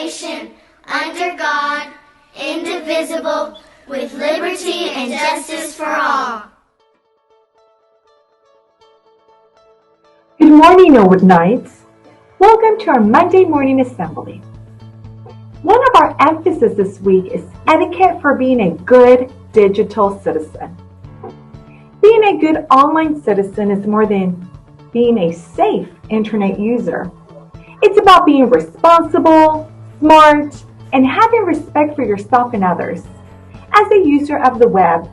nation, under God, indivisible, with liberty and justice for all. Good morning, Norwood Knights. Welcome to our Monday morning assembly. One of our emphasis this week is etiquette for being a good digital citizen. Being a good online citizen is more than being a safe internet user. It's about being responsible, smart, and having respect for yourself and others. As a user of the web,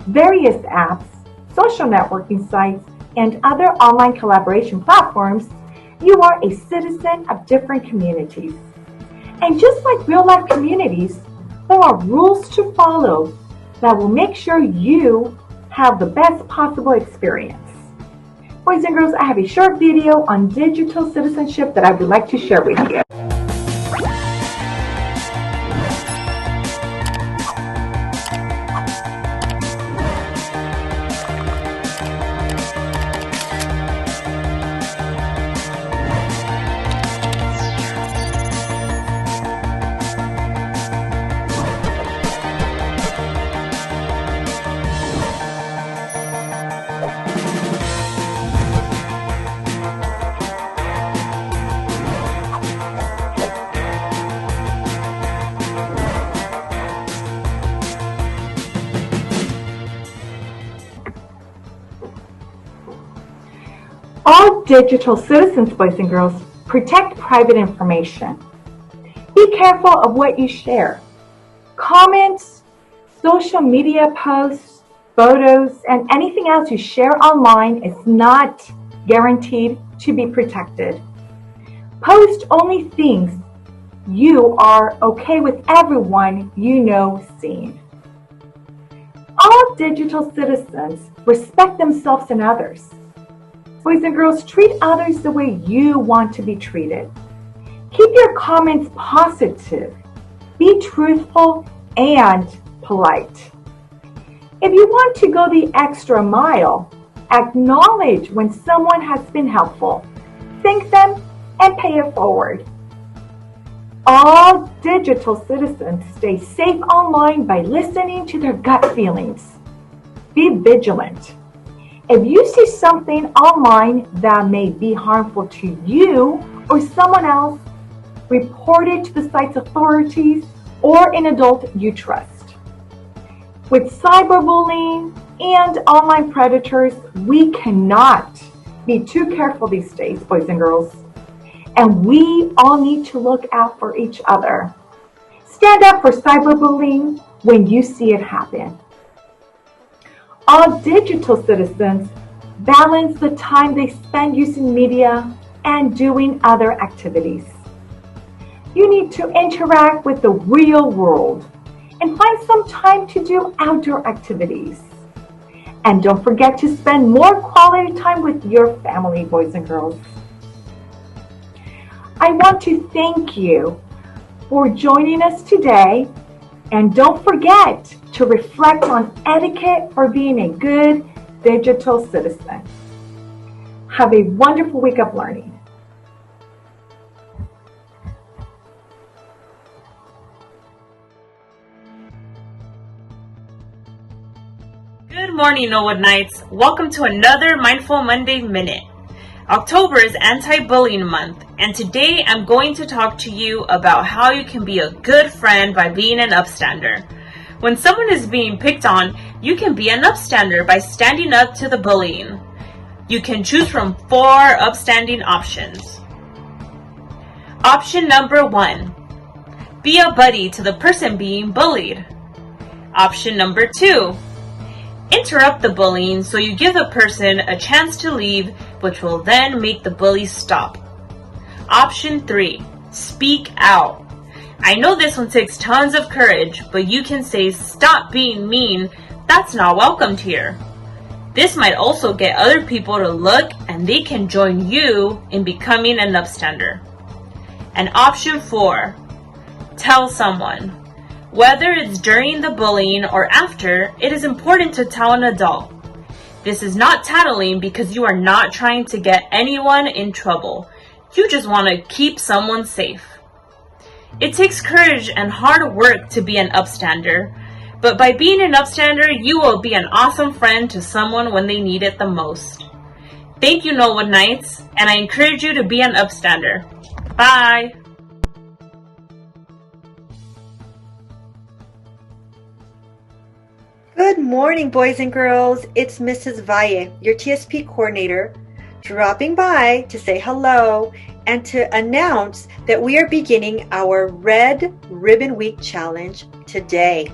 various apps, social networking sites, and other online collaboration platforms, you are a citizen of different communities. And just like real-life communities, there are rules to follow that will make sure you have the best possible experience. Boys and girls, I have a short video on digital citizenship that I would like to share with you. All digital citizens, boys and girls, protect private information. Be careful of what you share. Comments, social media posts, photos, and anything else you share online is not guaranteed to be protected. Post only things you are okay with everyone you know seeing. All digital citizens respect themselves and others. Boys and girls, treat others the way you want to be treated. Keep your comments positive. Be truthful and polite. If you want to go the extra mile, acknowledge when someone has been helpful. Thank them and pay it forward. All digital citizens stay safe online by listening to their gut feelings. Be vigilant. If you see something online that may be harmful to you or someone else, report it to the site's authorities or an adult you trust. With cyberbullying and online predators, we cannot be too careful these days, boys and girls. And we all need to look out for each other. Stand up for cyberbullying when you see it happen. All digital citizens balance the time they spend using media and doing other activities. You need to interact with the real world and find some time to do outdoor activities. And don't forget to spend more quality time with your family, boys and girls. I want to thank you for joining us today. And don't forget to reflect on etiquette for being a good digital citizen. Have a wonderful week of learning. Good morning, Norwood Knights. Welcome to another Mindful Monday Minute. October is Anti-Bullying Month, and today I'm going to talk to you about how you can be a good friend by being an upstander. When someone is being picked on, you can be an upstander by standing up to the bullying. You can choose from 4 upstanding options. Option number 1. Be a buddy to the person being bullied. Option number 2. Interrupt the bullying so you give the person a chance to leave, which will then make the bully stop. Option 3. Speak out. I know this one takes tons of courage, but you can say, "Stop being mean, that's not welcomed here." This might also get other people to look and they can join you in becoming an upstander. And option 4. Tell someone. Whether it's during the bullying or after, it is important to tell an adult. This is not tattling because you are not trying to get anyone in trouble. You just want to keep someone safe. It takes courage and hard work to be an upstander, but by being an upstander, you will be an awesome friend to someone when they need it the most. Thank you, Knollwood Knights, and I encourage you to be an upstander. Bye! Good morning, boys and girls. It's Mrs. Valle, your TSP coordinator, dropping by to say hello and to announce that we are beginning our Red Ribbon Week Challenge today.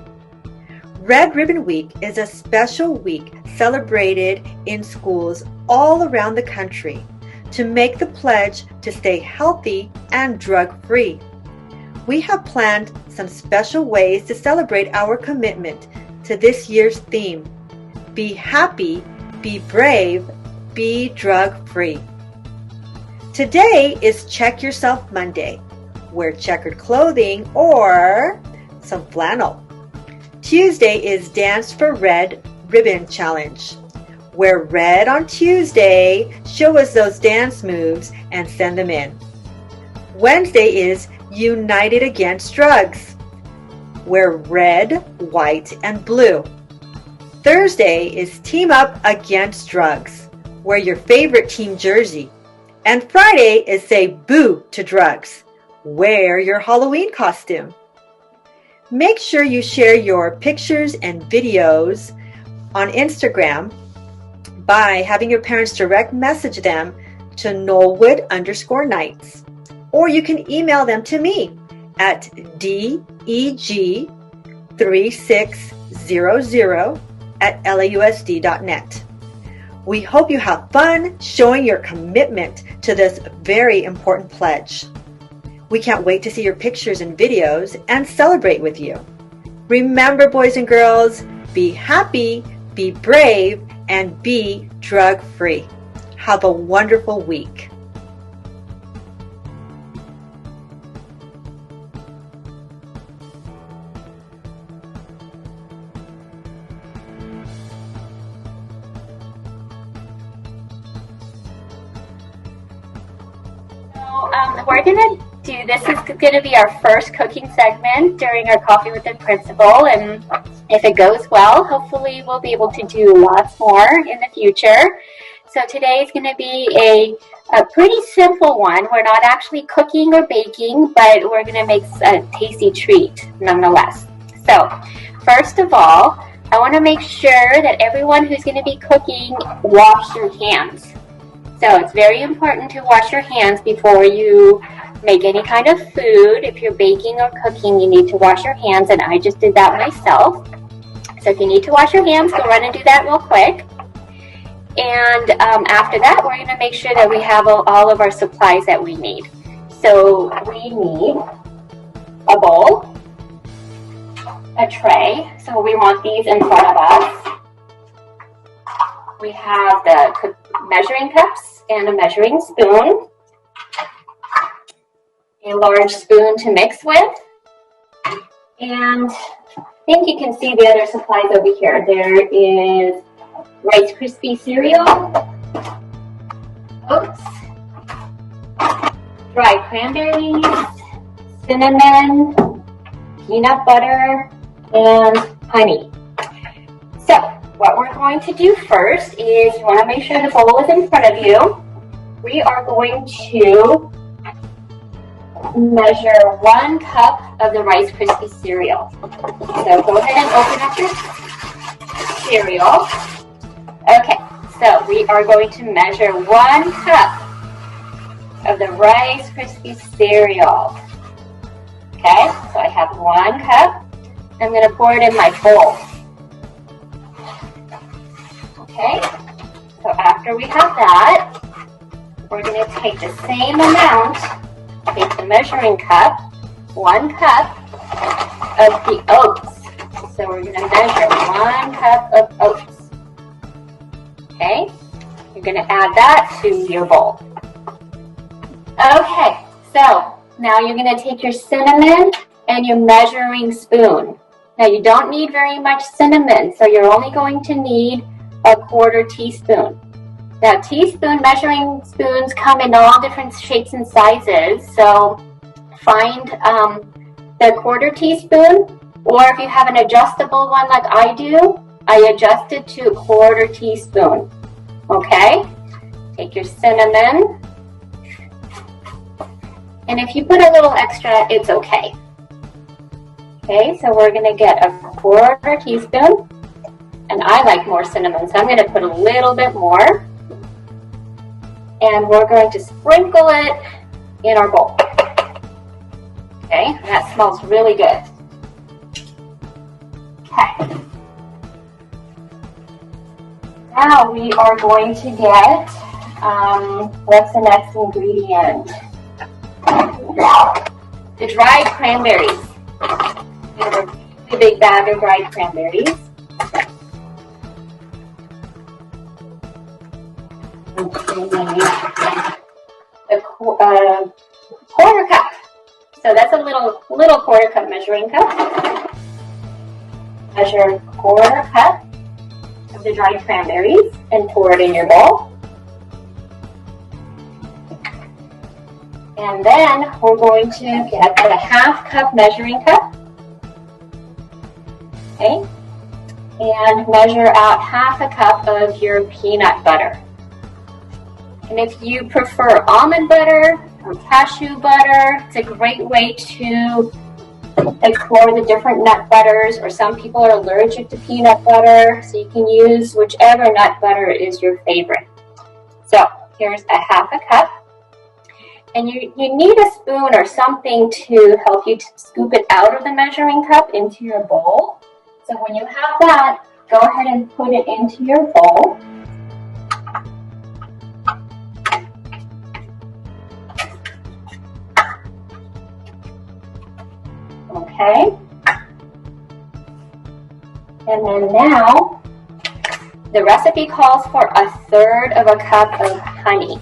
Red Ribbon Week is a special week celebrated in schools all around the country to make the pledge to stay healthy and drug-free. We have planned some special ways to celebrate our commitment to this year's theme: be happy, be brave, be drug-free. Today is Check Yourself Monday. Wear checkered clothing or some flannel. Tuesday is Dance for Red Ribbon Challenge. Wear red on Tuesday, show us those dance moves, and send them in. Wednesday is United Against Drugs. Wear red, white, and blue. Thursday is Team Up Against Drugs. Wear your favorite team jersey. And Friday is Say Boo to Drugs. Wear your Halloween costume. Make sure you share your pictures and videos on Instagram by having your parents direct message them to Knollwood_Knights. Or you can email them to me at deg3600@lausd.net. We hope you have fun showing your commitment to this very important pledge. We can't wait to see your pictures and videos and celebrate with you. Remember, boys and girls, be happy, be brave, and be drug-free. Have a wonderful week. We're going to do, this is going to be our first cooking segment during our Coffee with the Principal, and if it goes well, hopefully we'll be able to do lots more in the future. So today is going to be a pretty simple one. We're not actually cooking or baking, but we're going to make a tasty treat nonetheless. So first of all, I want to make sure that everyone who's going to be cooking wash your hands. So it's very important to wash your hands before you make any kind of food. If you're baking or cooking, you need to wash your hands, and I just did that myself. So if you need to wash your hands, go run and do that real quick. And after that, we're going to make sure that we have all of our supplies that we need. So we need a bowl, a tray. So we want these in front of us. We have the measuring cups and a measuring spoon, a large spoon to mix with, and I think you can see the other supplies over here. There is Rice Krispie cereal, oats, dried cranberries, cinnamon, peanut butter, and honey. So what we're going to do first is, you want to make sure the bowl is in front of you. We are going to measure 1 cup of the Rice Krispie cereal. So go ahead and open up your cereal. Okay, so we are going to measure 1 cup of the Rice Krispie cereal. Okay, so I have 1 cup. I'm going to pour it in my bowl. Okay, so after we have that, we're going to take the same amount, take the measuring cup, 1 cup of the oats. So we're going to measure 1 cup of oats. Okay, you're going to add that to your bowl. Okay, so now you're going to take your cinnamon and your measuring spoon. Now you don't need very much cinnamon, so you're only going to need a 1/4 teaspoon. Now measuring spoons come in all different shapes and sizes, so find the 1/4 teaspoon, or if you have an adjustable one like I do, I adjust it to 1/4 teaspoon. Okay? Take your cinnamon. And if you put a little extra, it's okay. Okay, so we're going to get a 1/4 teaspoon. And I like more cinnamon, so I'm going to put a little bit more. And we're going to sprinkle it in our bowl. Okay, that smells really good. Okay. Now we are going to get, what's the next ingredient? The dried cranberries. We have a big bag of dried cranberries. A 1/4 cup. So that's a little 1/4 cup measuring cup. Measure 1/4 cup of the dried cranberries and pour it in your bowl. And then we're going to get the 1/2 cup measuring cup. Okay. And measure out 1/2 cup of your peanut butter. And if you prefer almond butter or cashew butter, it's a great way to explore the different nut butters, or some people are allergic to peanut butter, so you can use whichever nut butter is your favorite. So here's a 1/2 cup. And you need a spoon or something to help you to scoop it out of the measuring cup into your bowl. So when you have that, go ahead and put it into your bowl. Okay. And then now, the recipe calls for 1/3 cup of honey.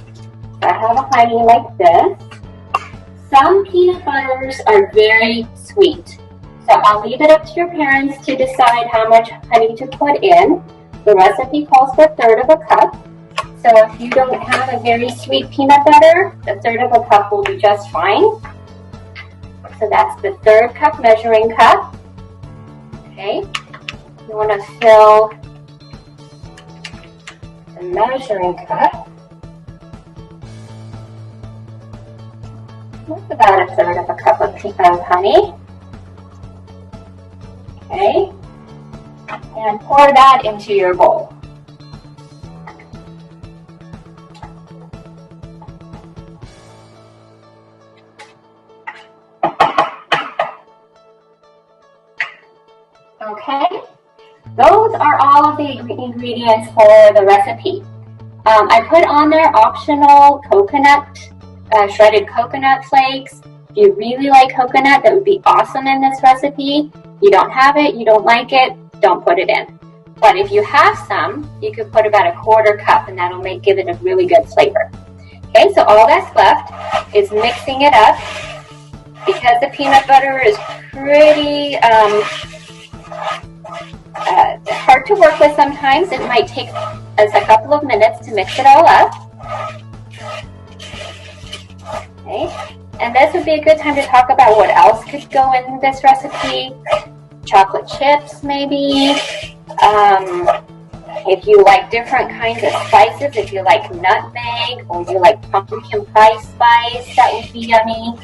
So I have a honey like this. Some peanut butters are very sweet. So I'll leave it up to your parents to decide how much honey to put in. The recipe calls for 1/3 cup. So if you don't have a very sweet peanut butter, the 1/3 cup will be just fine. So that's the 1/3 cup measuring cup. Okay. You want to fill the measuring cup. That's about 1/3 cup of honey. Okay. And pour that into your bowl. Okay, those are all of the ingredients for the recipe. I put on there optional coconut, shredded coconut flakes. If you really like coconut, that would be awesome in this recipe. If you don't have it, you don't like it, don't put it in. But if you have some, you could put about 1/4 cup, and that'll give it a really good flavor. Okay, so all that's left is mixing it up. Because the peanut butter is pretty hard to work with sometimes, it might take us a couple of minutes to mix it all up. Okay, and this would be a good time to talk about what else could go in this recipe. Chocolate chips, maybe. If you like different kinds of spices, if you like nutmeg or you like pumpkin pie spice, that would be yummy.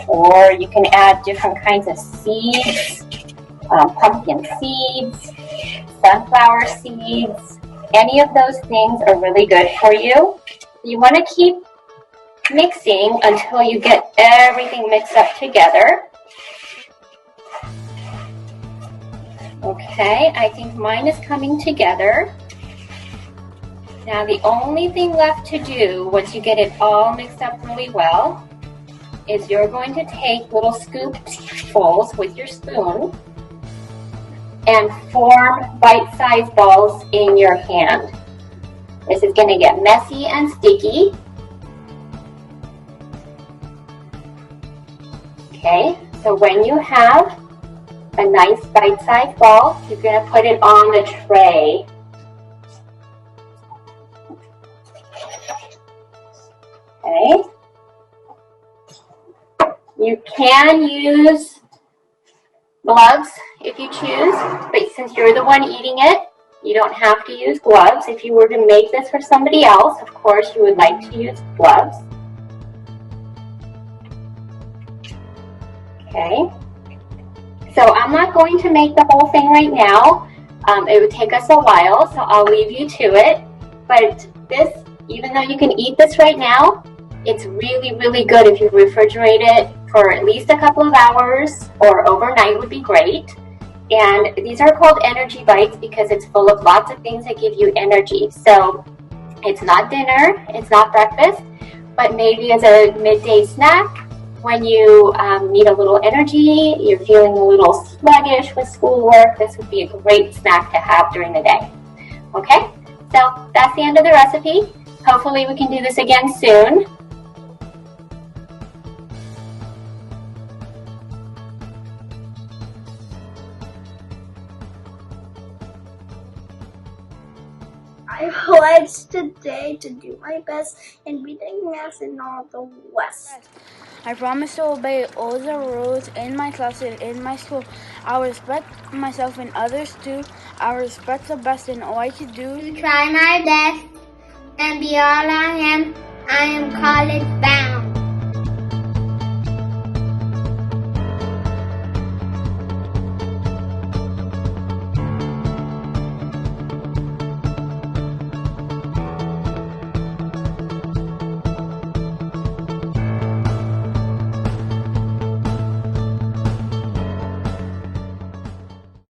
Or you can add different kinds of seeds, pumpkin seeds, sunflower seeds. Any of those things are really good for you. You want to keep mixing until you get everything mixed up together. Okay, I think mine is coming together. Now the only thing left to do once you get it all mixed up really well is you're going to take little scoopfuls with your spoon and form bite-sized balls in your hand. This is going to get messy and sticky. Okay, so when you have a nice bite-sized ball, you're going to put it on the tray. Okay. You can use gloves if you choose, but since you're the one eating it, you don't have to use gloves. If you were to make this for somebody else, of course, you would like to use gloves. Okay. So I'm not going to make the whole thing right now. It would take us a while, so I'll leave you to it. But this, even though you can eat this right now, it's really, really good if you refrigerate it for at least a couple of hours, or overnight would be great. And these are called energy bites because it's full of lots of things that give you energy. So it's not dinner, it's not breakfast, but maybe as a midday snack when you need a little energy, you're feeling a little sluggish with schoolwork, this would be a great snack to have during the day. Okay, so that's the end of the recipe. Hopefully we can do this again soon. I pledge today to do my best in reading math in all the West. I promise to obey all the rules in my class and in my school. I will respect myself and others too. I will respect the best in all I can do. To try my best and be all I am college bound.